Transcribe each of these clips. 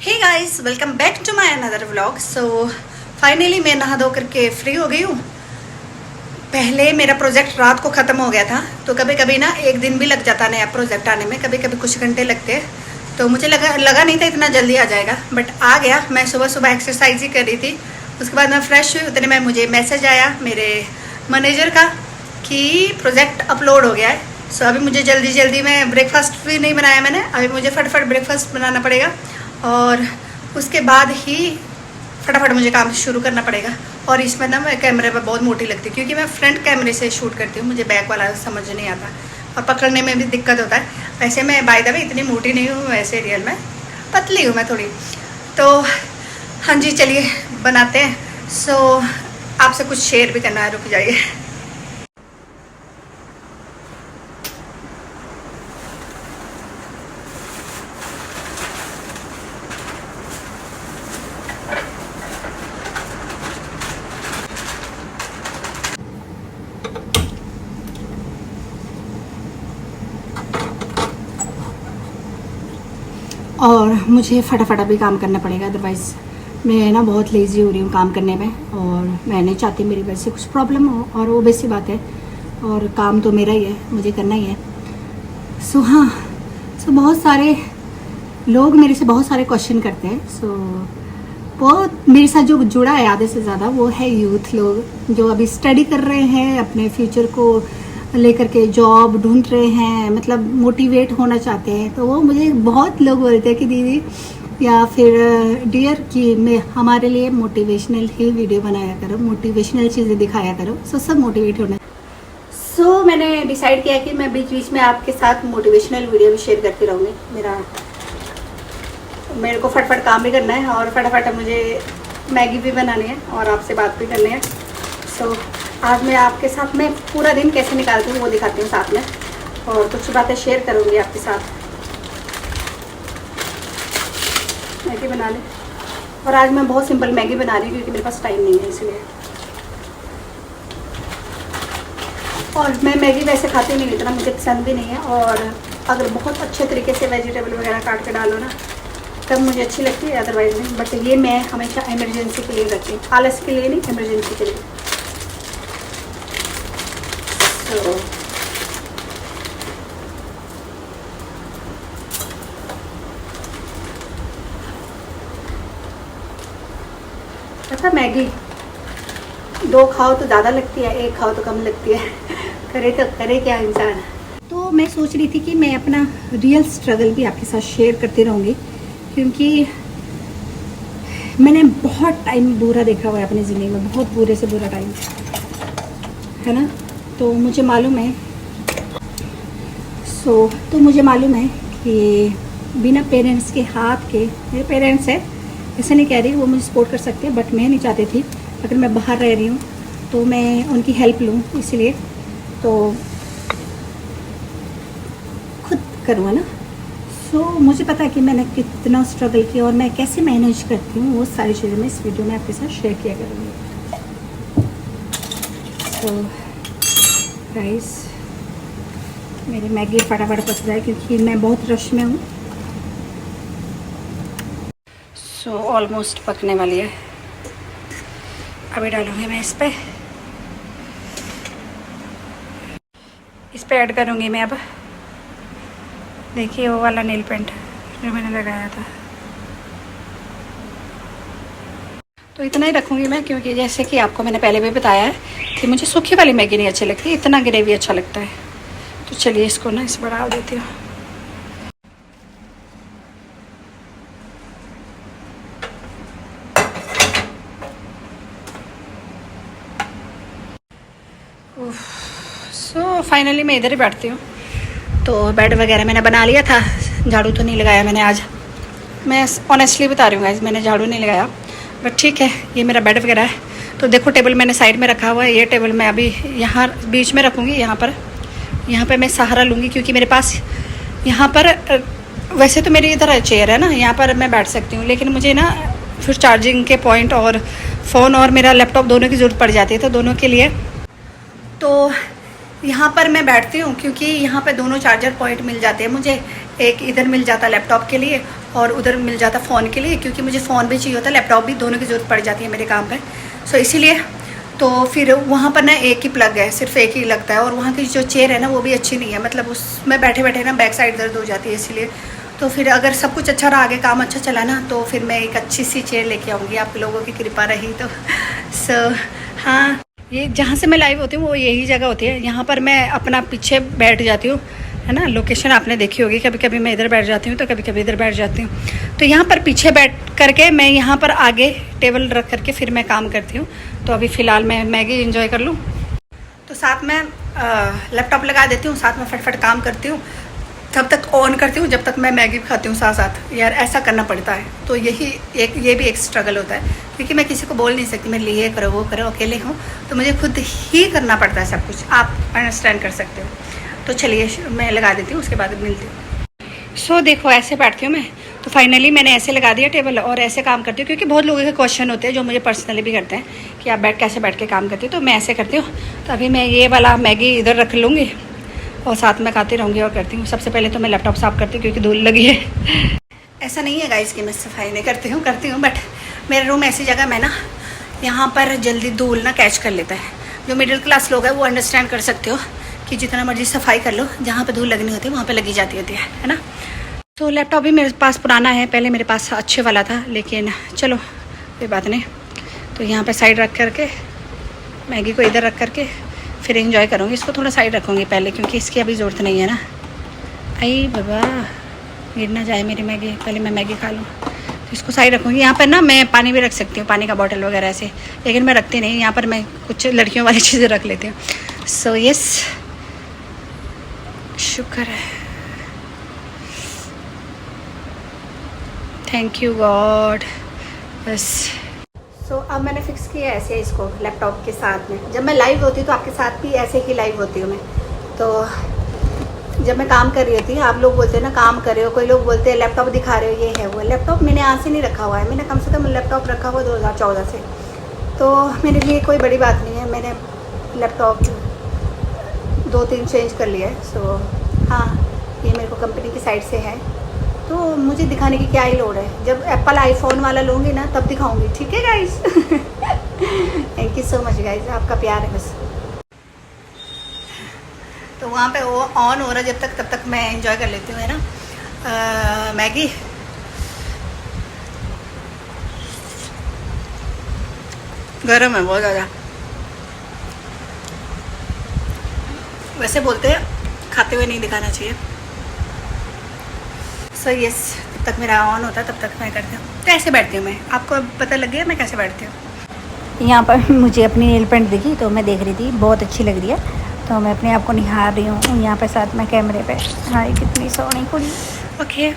Hey guys, welcome back to my another vlog. So finally मैं नहा धो करके फ्री हो गई हूँ। पहले मेरा प्रोजेक्ट रात को ख़त्म हो गया था, तो कभी कभी ना एक दिन भी लग जाता नया प्रोजेक्ट आने में, कभी कभी कुछ घंटे लगते हैं। तो मुझे लगा नहीं था इतना जल्दी आ जाएगा, बट आ गया। मैं सुबह सुबह एक्सरसाइज ही कर रही थी, उसके बाद मैं फ्रेश हुई, उतने में मुझे मैसेज आया मेरे मैनेजर का कि प्रोजेक्ट अपलोड हो गया है। सो अभी मुझे जल्दी में ब्रेकफास्ट भी नहीं बनाया मैंने, अभी मुझे फटाफट ब्रेकफास्ट बनाना पड़ेगा और उसके बाद ही फटाफट मुझे काम शुरू करना पड़ेगा। और इसमें ना मैं कैमरे पर बहुत मोटी लगती हूँ, क्योंकि मैं फ्रंट कैमरे से शूट करती हूँ, मुझे बैक वाला समझ नहीं आता और पकड़ने में भी दिक्कत होता है। वैसे मैं बाय द वे इतनी मोटी नहीं हूँ, वैसे रियल में पतली हूँ मैं थोड़ी। तो हाँ जी, चलिए बनाते हैं। सो आपसे कुछ शेयर भी करना है, रुक जाइए। और मुझे फटाफट अभी काम करना पड़ेगा, अदरवाइज़ मैं ना बहुत लेज़ी हो रही हूँ काम करने में, और मैं नहीं चाहती मेरी वजह से कुछ प्रॉब्लम हो, और वो बेसी बात है। और काम तो मेरा ही है, मुझे करना ही है। सो हाँ, बहुत सारे लोग मेरे से बहुत सारे क्वेश्चन करते हैं। बहुत मेरे साथ जो जुड़ा है आधे से ज़्यादा वो है यूथ लोग, जो अभी स्टडी कर रहे हैं, अपने फ्यूचर को लेकर के जॉब ढूंढ रहे हैं, मतलब मोटिवेट होना चाहते हैं। तो वो मुझे बहुत लोग बोलते हैं कि दीदी या फिर डियर कि मैं हमारे लिए मोटिवेशनल ही वीडियो बनाया करो, मोटिवेशनल चीज़ें दिखाया करो। सब मोटिवेट होना। मैंने डिसाइड किया कि मैं बीच बीच में आपके साथ मोटिवेशनल वीडियो भी शेयर करती रहूँगी। मेरे को फटाफट काम भी करना है और फटाफट मुझे मैगी भी बनानी है और आपसे बात भी करनी है। आज मैं आपके साथ में पूरा दिन कैसे निकालती हूँ वो दिखाती हूँ साथ में, और कुछ बातें शेयर करूँगी आपके साथ। मैगी बना लें, और आज मैं बहुत सिंपल मैगी बना रही हूँ क्योंकि मेरे पास टाइम नहीं है, इसलिए। और मैं मैगी वैसे खाती नहीं, इतना मुझे पसंद भी नहीं है। और अगर बहुत अच्छे तरीके से वेजिटेबल वगैरह काट के डालो ना तब मुझे अच्छी लगती है, अदरवाइज नहीं। बट ये मैं हमेशा इमरजेंसी के लिए रखती हूँ, आलस के लिए नहीं, इमरजेंसी के लिए। पता मैगी दो खाओ तो ज़्यादा लगती है, एक खाओ तो कम लगती है। करे क्या इंसान। तो मैं सोच रही थी कि मैं अपना रियल स्ट्रगल भी आपके साथ शेयर करती रहूँगी, क्योंकि मैंने बहुत टाइम बुरा देखा हुआ है अपनी ज़िंदगी में, बहुत बुरे से बुरा टाइम है ना। तो मुझे मालूम है मुझे मालूम है कि बिना पेरेंट्स के हाथ के, मेरे पेरेंट्स हैं, ऐसे नहीं कह रही वो मुझे सपोर्ट कर सकते हैं, बट मैं नहीं चाहती थी अगर मैं बाहर रह रही हूँ तो मैं उनकी हेल्प लूँ, इसलिए तो खुद करूँ, है ना। मुझे पता है कि मैंने कितना स्ट्रगल किया और मैं कैसे मैनेज करती हूँ, वो सारी चीज़ें मैं इस वीडियो में आपके साथ शेयर किया करूँगी। गाइस, मेरी मैगी फटाफट पक जाए क्योंकि मैं बहुत रश में हूँ। ऑलमोस्ट पकने वाली है। अभी डालूँगी मैं इस पे ऐड करूँगी मैं अब। देखिए वो वाला नेल पेंट जो मैंने लगाया था, तो इतना ही रखूँगी मैं, क्योंकि जैसे कि आपको मैंने पहले भी बताया है कि मुझे सूखी वाली मैगी नहीं अच्छी लगती, इतना ग्रेवी अच्छा लगता है। तो चलिए इसको ना इस बढ़ा देती हूँ। फाइनली मैं इधर ही बैठती हूँ। तो बेड वगैरह मैंने बना लिया था, झाड़ू तो नहीं लगाया मैंने आज, मैं ऑनेस्टली बता रही हूँ गाइस, मैंने झाड़ू नहीं लगाया, बट ठीक है। ये मेरा बेड वगैरह है। तो देखो टेबल मैंने साइड में रखा हुआ है, ये टेबल मैं अभी यहाँ बीच में रखूँगी, यहाँ पर मैं सहारा लूँगी, क्योंकि मेरे पास यहाँ पर वैसे तो मेरी इधर चेयर है ना, यहाँ पर मैं बैठ सकती हूँ, लेकिन मुझे ना फिर चार्जिंग के पॉइंट और फ़ोन और मेरा लैपटॉप दोनों की ज़रूरत पड़ जाती है, तो दोनों के लिए तो यहाँ पर मैं बैठती हूँ, क्योंकि यहाँ पे दोनों चार्जर पॉइंट मिल जाते हैं मुझे। एक इधर मिल जाता है लैपटॉप के लिए और उधर मिल जाता फ़ोन के लिए, क्योंकि मुझे फ़ोन भी चाहिए होता, लैपटॉप भी, दोनों की ज़रूरत पड़ जाती है मेरे काम पर। सो इसीलिए तो फिर वहाँ पर ना एक ही प्लग है, सिर्फ एक ही लगता है, और वहाँ की जो चेयर है ना वो भी अच्छी नहीं है, मतलब उसमें बैठे बैठे ना बैक साइड दर्द हो जाती है। इसीलिए तो फिर अगर सब कुछ अच्छा रहा, आगे काम अच्छा चला ना, तो फिर मैं एक अच्छी सी चेयर लेके आऊँगी, आप लोगों की कृपा रही तो। सो हाँ, ये जहाँ से मैं लाइव होती हूँ वो यही जगह होती है, यहाँ पर मैं अपना पीछे बैठ जाती हूँ, है ना। लोकेशन आपने देखी होगी, कभी कभी मैं इधर बैठ जाती हूँ तो कभी कभी इधर बैठ जाती हूँ। तो यहाँ पर पीछे बैठ करके मैं यहाँ पर आगे टेबल रख करके फिर मैं काम करती हूँ। तो अभी फ़िलहाल मैं मैगी इंजॉय कर लूँ, तो साथ में लैपटॉप लगा देती हूँ, साथ में फटफट काम करती हूँ, तब तक ऑन करती हूँ जब तक मैं मैगी खाती हूँ साथ साथ। यार ऐसा करना पड़ता है, तो ये भी एक स्ट्रगल होता है, क्योंकि मैं किसी को बोल नहीं सकती मेरे लिए ये करो वो करो, अकेले हूँ तो मुझे खुद ही करना पड़ता है सब कुछ, आप अंडरस्टैंड कर सकते हो। तो चलिए मैं लगा देती हूँ, उसके बाद मिलती हूँ। सो देखो ऐसे बैठती हूँ मैं, तो फाइनली मैंने ऐसे लगा दिया टेबल और ऐसे काम करती हूँ, क्योंकि बहुत लोगों के क्वेश्चन होते हैं जो मुझे पर्सनली भी करते हैं कि आप कैसे बैठ के काम करती हो, तो मैं ऐसे करती हूँ। तो अभी मैं ये वाला मैगी इधर रख लूँगी और साथ में खाती रहूँगी और करती हूँ। सबसे पहले तो मैं लैपटॉप साफ़ करती हूँ क्योंकि धूल लगी है। ऐसा नहीं है गाइस कि मैं सफाई नहीं करती हूँ, बट मेरा रूम ऐसी जगह में ना, यहाँ पर जल्दी धूल ना कैच कर लेता है। जो मिडिल क्लास लोग हैं वो अंडरस्टैंड कर सकते हो कि जितना मर्जी सफाई कर लो, जहाँ पे धूल लगनी होती है वहाँ पे लगी जाती होती है ना। तो लैपटॉप भी मेरे पास पुराना है, पहले मेरे पास अच्छे वाला था, लेकिन चलो कोई बात नहीं। तो यहाँ पे साइड रख करके मैगी को इधर रख करके फिर एंजॉय करूँगी। इसको थोड़ा साइड रखूँगी पहले, क्योंकि इसकी अभी ज़रूरत नहीं है ना। आई बाबा, गिर ना जाए मेरी मैगी, पहले मैं मैगी खा लूँ। तो इसको साइड रखूँगी। यहाँ पर ना मैं पानी भी रख सकती हूँ, पानी का बॉटल वगैरह ऐसे, लेकिन मैं रखती नहीं। यहाँ पर मैं कुछ लड़कियों वाली चीज़ें रख लेती हूँ। सो यस, शुक्र है, थैंक यू गॉड। बस सो अब मैंने फिक्स किया ऐसे इसको लैपटॉप के साथ में। जब मैं लाइव होती हूँ तो आपके साथ भी ऐसे ही लाइव होती हूँ मैं। तो जब मैं काम कर रही होती हूँ, आप लोग बोलते हैं ना काम कर रहे हो, कोई लोग बोलते हैं लैपटॉप दिखा रहे हो, ये है वो। लैपटॉप मैंने आज से नहीं रखा हुआ है, मैंने कम से कम लैपटॉप रखा हुआ 2014 से। तो मेरे लिए कोई बड़ी बात नहीं है, मैंने लैपटॉप 2-3 चेंज कर लिया है। सो हाँ, ये मेरे को कंपनी की साइड से है, तो मुझे दिखाने की क्या ही लोड़ है। जब एप्पल आईफोन वाला लूँगी ना तब दिखाऊंगी, ठीक है guys. Thank you so much guys, आपका प्यार है बस। तो वहाँ पे वो ऑन हो रहा है जब तक, तब तक मैं एंजॉय कर लेती हूँ, है ना, मैगी। गरम है बहुत ज़्यादा। वैसे बोलते हैं खाते हुए नहीं दिखाना चाहिए। सो यस, जब तक मेरा ऑन होता है तब तक मैं करती हूँ। कैसे बैठती हूँ मैं, आपको पता लग गया मैं कैसे बैठती हूँ। यहाँ पर मुझे अपनी नेल पेंट दिखी तो मैं देख रही थी, बहुत अच्छी लग रही है, तो मैं अपने आप को निहार रही हूँ यहाँ पे साथ में कैमरे पे। हाँ, कितनी सोहनी कुड़ी। ओके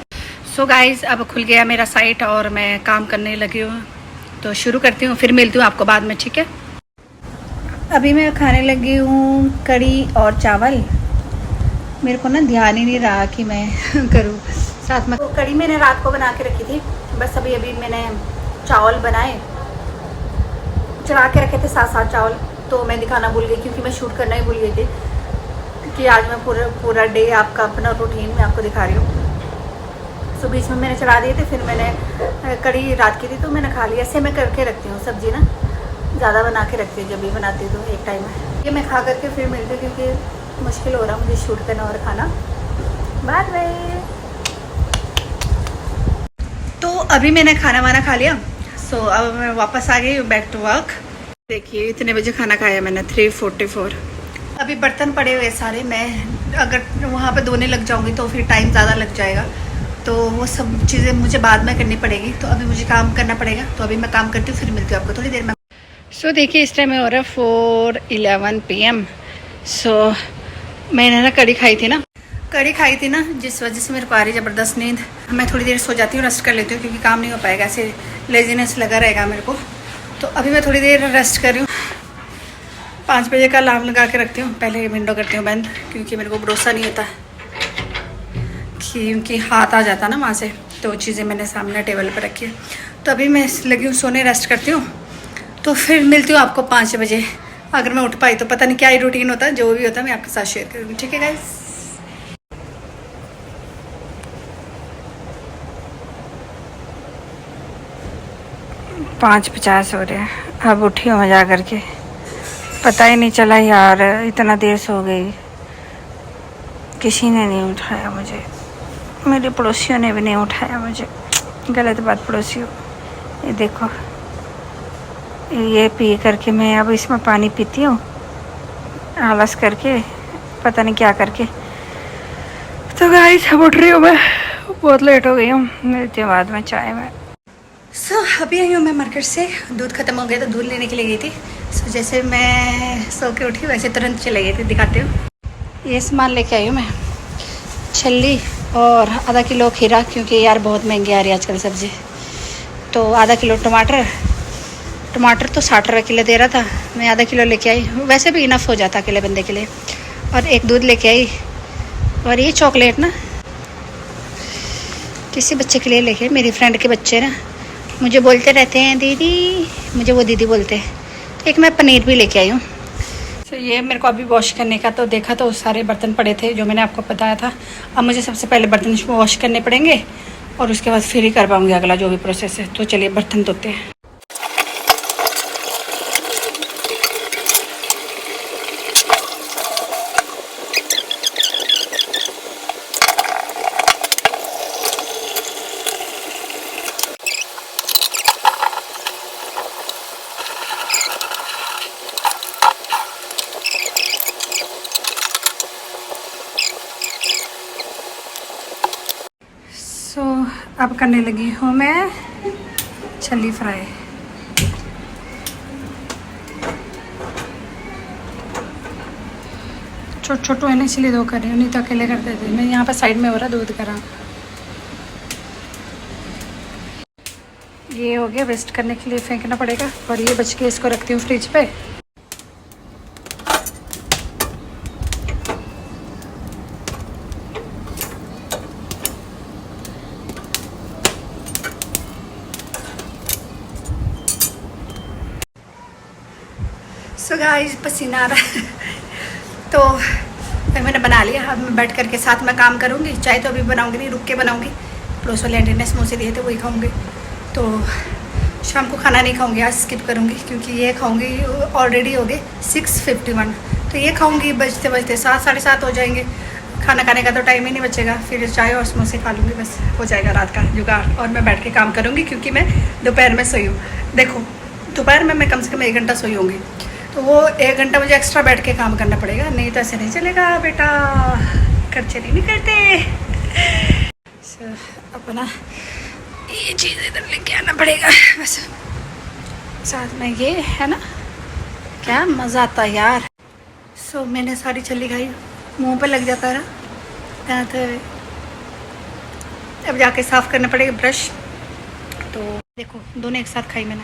सो गाइज, अब खुल गया मेरा साइट और मैं काम करने लगी हूँ, तो शुरू करती हूँ, फिर मिलती हूँ आपको बाद में, ठीक है। अभी मैं खाने लगी हूँ कड़ी और चावल। मेरे को ना ध्यान ही नहीं रहा कि मैं करूँ साथ में। तो कड़ी मैंने रात को बना के रखी थी, बस अभी मैंने चावल बनाए, चढ़ा के रखे थे 7 चावल, तो मैं दिखाना भूल गई क्योंकि मैं शूट करना ही भूल गई थी कि आज मैं पूरा डे आपका अपना रूटीन में आपको दिखा रही हूँ। सो बीच में मैंने चढ़ा दिए थे, फिर मैंने कड़ी रात की थी तो मैंने खा लिया। ऐसे मैं करके रखती हूँ सब्जी ना, ज़्यादा बना के रखती हूँ, जब भी बनाती हूँ तो एक टाइम में। ये मैं खा करके फिर मिलती हूँ, क्योंकि मुश्किल हो रहा मुझे शूट करना और खाना। Bye bye. तो अभी मैंने खाना वाना खा लिया, सो अब मैं वापस आ गई बैक टू वर्क। देखिए इतने बजे खाना खाया मैंने, 3:44। अभी बर्तन पड़े हुए सारे, मैं अगर वहाँ पे धोने लग जाऊँगी तो फिर टाइम ज़्यादा लग जाएगा, तो वो सब चीज़ें मुझे बाद में करनी पड़ेगी। तो अभी मुझे काम करना पड़ेगा, तो अभी मैं काम करती हूँ, फिर मिलती हूँ आपको थोड़ी देर में। सो देखिए इस टाइम में हो रहा है 4:11 PM। सो मैंने ना कड़ी खाई थी ना, जिस वजह से मेरे को आ रही ज़बरदस्त नींद। मैं थोड़ी देर सो जाती हूँ, रेस्ट कर लेती हूँ, क्योंकि काम नहीं हो पाएगा, ऐसे लेजीनेस लगा रहेगा मेरे को। तो अभी मैं थोड़ी देर रेस्ट कर रही हूँ। 5 बजे का अलार्म लगा के रखती हूँ, पहले विंडो करती हूँ बंद, क्योंकि मेरे को भरोसा नहीं होता क्योंकि हाथ आ जाता ना वहाँ से। तो चीज़ें मैंने सामने टेबल पर रखी है। तो अभी मैं लगी हूँ सोने, रेस्ट करती हूँ, तो फिर मिलती हूँ आपको 5 बजे। अगर मैं उठ पाई तो पता नहीं क्या ही रूटीन होता है, जो भी होता है मैं आपके साथ शेयर करूँगी, ठीक है गाइस। 5:50 हो रहे हैं। अब उठी हूँ मैं जा कर के, पता ही नहीं चला यार, इतना देर सो गई। किसी ने नहीं उठाया मुझे, मेरे पड़ोसियों ने भी नहीं उठाया मुझे। गलत बात पड़ोसियों। ये देखो, ये पी करके मैं अब इसमें पानी पीती हूँ आलस करके, पता नहीं क्या करके। तो गाइस अब उठ रही हूँ मैं, बहुत लेट हो गई हूँ। मिलती हूँ बाद में चाय में। अभी आई हूँ मैं मार्केट से, दूध ख़त्म हो गया तो दूध लेने के लिए गई थी। जैसे मैं सो के उठी वैसे तुरंत चले गई थी। दिखाती हूँ, ये सामान लेके आई हूँ मैं, छल्ली और आधा किलो खीरा, क्योंकि यार बहुत महंगी आ रही है आजकल सब्ज़ी। तो आधा किलो टमाटर तो 60 रुपये किलो दे रहा था, मैं आधा किलो लेके आई। वैसे भी इनफ हो जाता अकेले बंदे के लिए। और एक दूध लेके आई। और ये चॉकलेट ना किसी बच्चे के लिए लेके, मेरी फ्रेंड के बच्चे ना मुझे बोलते रहते हैं दीदी, मुझे वो दीदी बोलते हैं। तो एक मैं पनीर भी लेके आई हूँ। तो ये मेरे को अभी वॉश करने का, तो देखा तो सारे बर्तन पड़े थे जो मैंने आपको बताया था। अब मुझे सबसे पहले बर्तन वॉश करने पड़ेंगे और उसके बाद फिर ही कर पाऊँगी अगला जो भी प्रोसेस है। तो चलिए बर्तन धोते हैं। अब करने लगी हूँ मैं छल्ली फ्राई। छोटे छोटे है ना, इसलिए 2 कर रही हूँ, नहीं तो अकेले करते थे। मैं यहाँ पर साइड में हो रहा दूध करा। ये हो गया, वेस्ट करने के लिए फेंकना पड़ेगा। और ये बच के इसको रखती हूँ फ्रिज पे। सो गाइस पसीना आ रहा है तो फिर मैंने बना लिया। अब मैं बैठ करके साथ में काम करूँगी। चाय तो अभी बनाऊँगी नहीं, रुक के बनाऊँगी। पड़ोस वाले आंटी ने समोसे दिए थे, वही खाऊँगी। तो शाम को खाना नहीं खाऊँगी, आज स्किप करूँगी, क्योंकि ये खाऊँगी ऑलरेडी हो गए 6:51। तो ये खाऊँगी बजते बजते 7 साढ़े 7 हो जाएंगे। खाना खाने का तो टाइम ही नहीं बचेगा। फिर चाय और समोसे खा लूँगी, बस हो जाएगा रात का जुगाड़। और मैं बैठ के काम करूँगी, क्योंकि मैं दोपहर में सोई हूँ। देखो दोपहर में मैं कम से कम 1 घंटा सोई होंगी, तो वो 1 घंटा मुझे एक्स्ट्रा बैठ के काम करना पड़ेगा, नहीं तो ऐसे नहीं चलेगा बेटा, खर्चे नहीं करते। अपना ये चीज़ इधर लेके आना पड़ेगा बस। साथ में ये है ना, क्या मज़ा आता है यार। मैंने सारी छल्ली खाई, मुंह पे लग जाता रहा। तो अब जाके साफ़ करना पड़ेगा ब्रश। तो देखो दोनों एक साथ खाई मैंने,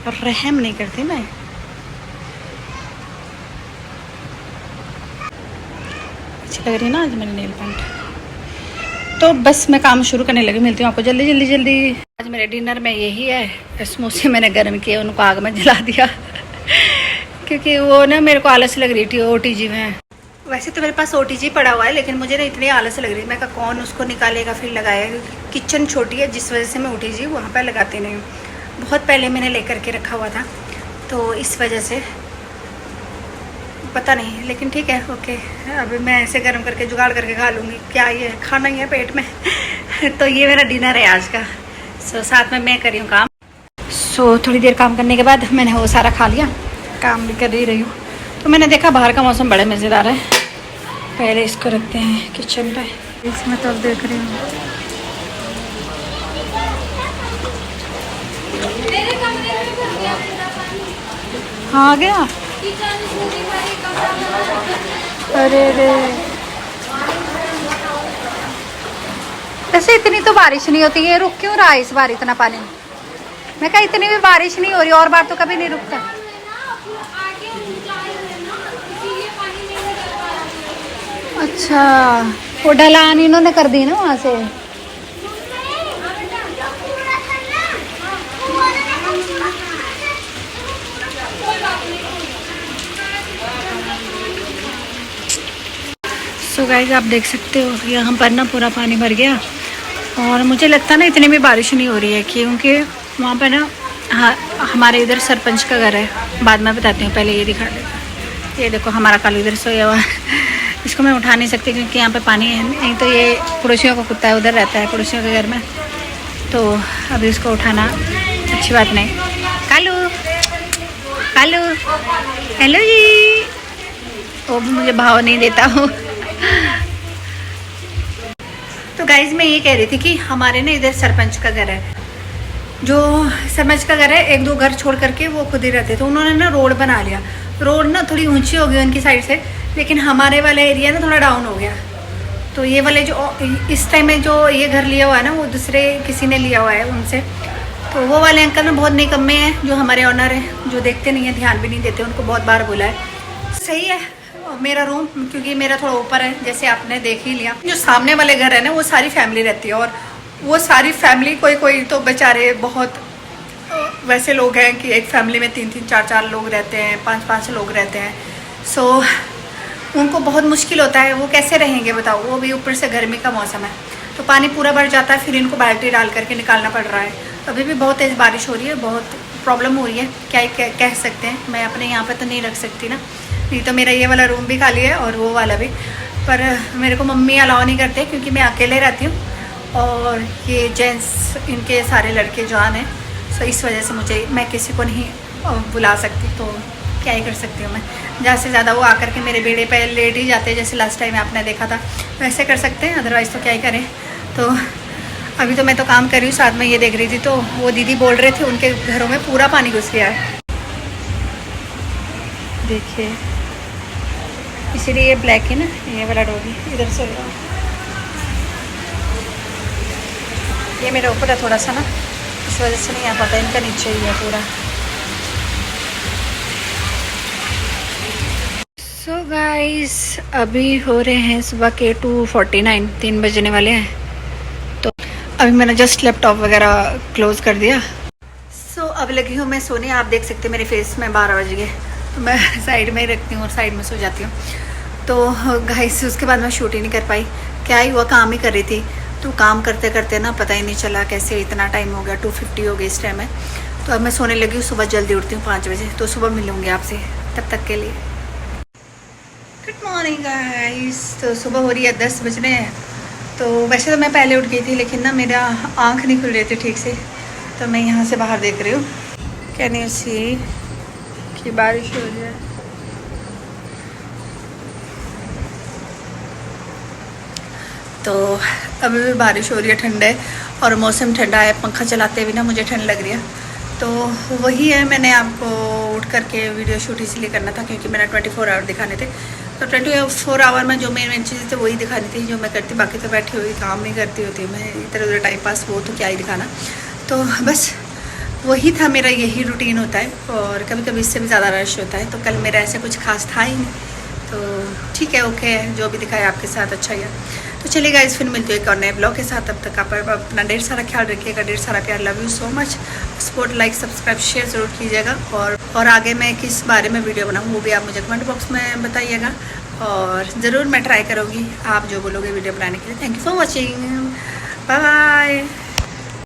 और रहम नहीं करती मैं। अच्छी लग रही है ना आज मेरी नेल पेंट। तो बस मैं काम शुरू करने लगी, मिलती हूँ आपको जल्दी जल्दी जल्दी। आज मेरे डिनर में यही है, समोसे मैंने गर्म किए, उनको आग में जला दिया क्योंकि वो ना मेरे को आलस लग रही थी OTG में। वैसे तो मेरे पास OTG पड़ा हुआ है, लेकिन मुझे ना इतनी आलस लग रही है। मैं कहा कौन उसको निकालेगा फिर लगाएगा। किचन छोटी है जिस वजह से मैं OTG वहाँ पर लगाती नहीं हूँ। बहुत पहले मैंने लेकर के रखा हुआ था, तो इस वजह से पता नहीं, लेकिन ठीक है ओके। अभी मैं ऐसे गर्म करके जुगाड़ करके खा लूँगी, क्या ये खाना ही है पेट में तो ये मेरा डिनर है आज का। साथ में मैं कर रही हूँ काम। थोड़ी देर काम करने के बाद मैंने वो सारा खा लिया, काम भी कर ही रही हूँ। तो मैंने देखा बाहर का मौसम बड़ा मज़ेदार है। पहले इसको रखते हैं किचन पे, इसमें तो अब देख रही हूँ। हाँ आ गया। अरे रे, वैसे इतनी तो बारिश नहीं होती है, रुक क्यों रहा है इस बार इतना पानी। मैं कहा इतनी भी बारिश नहीं हो रही, और बार तो कभी नहीं रुकता। अच्छा, वो ढलान इन्होंने कर दी ना वहाँ से। तो गाइस आप देख सकते हो यहाँ पर ना पूरा पानी भर गया, और मुझे लगता है ना इतनी भी बारिश नहीं हो रही है, क्योंकि वहाँ पे ना, हाँ, हमारे इधर सरपंच का घर है, बाद में बताती हूँ, पहले ये दिखा देता। ये देखो हमारा कालू इधर सोया हुआ है। इसको मैं उठा नहीं सकती क्योंकि यहाँ पे पानी है नहीं, तो ये पड़ोसियों का कुत्ता है, उधर रहता है पड़ोसियों के घर में, तो अभी इसको उठाना अच्छी बात नहीं। कालू, कालू, हेलो जी। वो भी मुझे भाव नहीं देता हूँ। तो गाइज मैं ये कह रही थी कि हमारे ना इधर सरपंच का घर है, जो सरपंच का घर है, 1-2 घर छोड़ करके वो खुद ही रहते, तो उन्होंने ना रोड बना लिया। रोड ना थोड़ी ऊंची हो गई उनकी साइड से, लेकिन हमारे वाला एरिया ना थोड़ा डाउन हो गया। तो ये वाले जो इस टाइम में जो ये घर लिया हुआ है ना, वो दूसरे किसी ने लिया हुआ है उनसे। तो वो वाले अंकल ना बहुत निकम्मे हैं, जो हमारे ऑनर हैं, जो देखते नहीं हैं, ध्यान भी नहीं देते। उनको बहुत बार बोला है। सही है मेरा रूम, क्योंकि मेरा थोड़ा ऊपर है, जैसे आपने देख ही लिया। जो सामने वाले घर है ना, वो सारी फैमिली रहती है, और वो सारी फैमिली कोई तो बेचारे बहुत वैसे लोग हैं कि एक फैमिली में 3-3, 4-4 लोग रहते हैं, 5-5 लोग रहते हैं। सो उनको बहुत मुश्किल होता है, वो कैसे रहेंगे बताओ। वो भी ऊपर से गर्मी का मौसम है, तो पानी पूरा भर जाता है, फिर इनको बाल्टी डाल करके निकालना पड़ रहा है। अभी भी बहुत तेज़ बारिश हो रही है, बहुत प्रॉब्लम हो रही है, क्या कह सकते हैं। मैं अपने यहाँ पे तो नहीं रख सकती ना, नहीं तो मेरा ये वाला रूम भी खाली है और वो वाला भी, पर मेरे को मम्मी अलाउ नहीं करते क्योंकि मैं अकेले रहती हूँ, और ये जेंट्स इनके सारे लड़के जवान हैं। सो इस वजह से मैं किसी को नहीं बुला सकती, तो क्या ही कर सकती हूँ मैं। ज़्यादा से ज़्यादा वो आकर के मेरे बेड़े पे लेट ही जाते हैं, जैसे लास्ट टाइम आपने देखा था, वैसे कर सकते हैं, अदरवाइज़ तो क्या ही करें। तो अभी तो मैं तो काम कर रही हूँ, साथ में ये देख रही थी, तो वो दीदी बोल रहे थे उनके घरों में पूरा पानी घुस गया है, देखिए। इसीलिए ये ब्लैक है ना, ये वाला डॉगी इधर से। ये मेरा ऊपर है थोड़ा सा ना, इस वजह से नहीं आ पाता, इनका नीचे ही है पूरा। सो गाइस अभी हो रहे हैं सुबह के 2:49, 3 बजने वाले हैं। तो अभी मैंने जस्ट लैपटॉप वगैरह क्लोज कर दिया। सो अब लगी हूँ मैं सोने। आप देख सकते हैं मेरे फेस में 12 बज गए, तो मैं साइड में ही रखती हूँ और साइड में सो जाती हूँ। तो गाइस उसके बाद मैं शूट ही नहीं कर पाई, क्या ही हुआ, काम ही कर रही थी। तो काम करते करते ना पता ही नहीं चला कैसे इतना टाइम हो गया, 2:50 हो गई इस टाइम में। तो अब मैं सोने लगी हूँ, सुबह जल्दी उठती हूँ 5 बजे, तो सुबह मिलूँगी आपसे, तब तक के लिए गुड मॉर्निंग गाइस। तो सुबह हो रही है, 10 बजने हैं। तो वैसे तो मैं पहले उठ गई थी, लेकिन ना मेरा आँख नहीं खुल रही थी ठीक से, तो मैं यहाँ से बाहर देख रही हूँ, कैन यू सी कि बारिश हो रही है। तो अभी भी बारिश हो रही है, ठंड है और मौसम ठंडा है। पंखा चलाते हुए ना मुझे ठंड लग रही है। तो वही है, मैंने आपको उठ करके वीडियो शूट इसलिए करना था क्योंकि मैंने 24 आवर दिखाने थे। तो 24 आवर में जो मेन चीज़ थी वही दिखानी थी जो मैं करती, बाकी तो बैठी हुई काम नहीं करती होती मैं, इधर उधर टाइम पास, वो तो क्या ही दिखाना। तो बस वही था, मेरा यही रूटीन होता है, और कभी कभी इससे भी ज़्यादा रश होता है। तो कल मेरा ऐसा कुछ खास था ही नहीं, तो ठीक है, ओके है, जो भी दिखाया आपके साथ अच्छा ही है। तो चलिए गाइस, फिर मिलते हैं एक और नए ब्लॉग के साथ। तब तक आप अपना ढेर सारा ख्याल रखिएगा, ढेर सारा प्यार। Love you so much. Support, like, subscribe, share ज़रूर कीजिएगा, और आगे मैं किस बारे में वीडियो बनाऊँ वो भी आप मुझे कमेंट बॉक्स में बताइएगा, और ज़रूर मैं ट्राई करूँगी आप जो बोलोगे वीडियो बनाने के लिए। Thank you for watching, bye bye.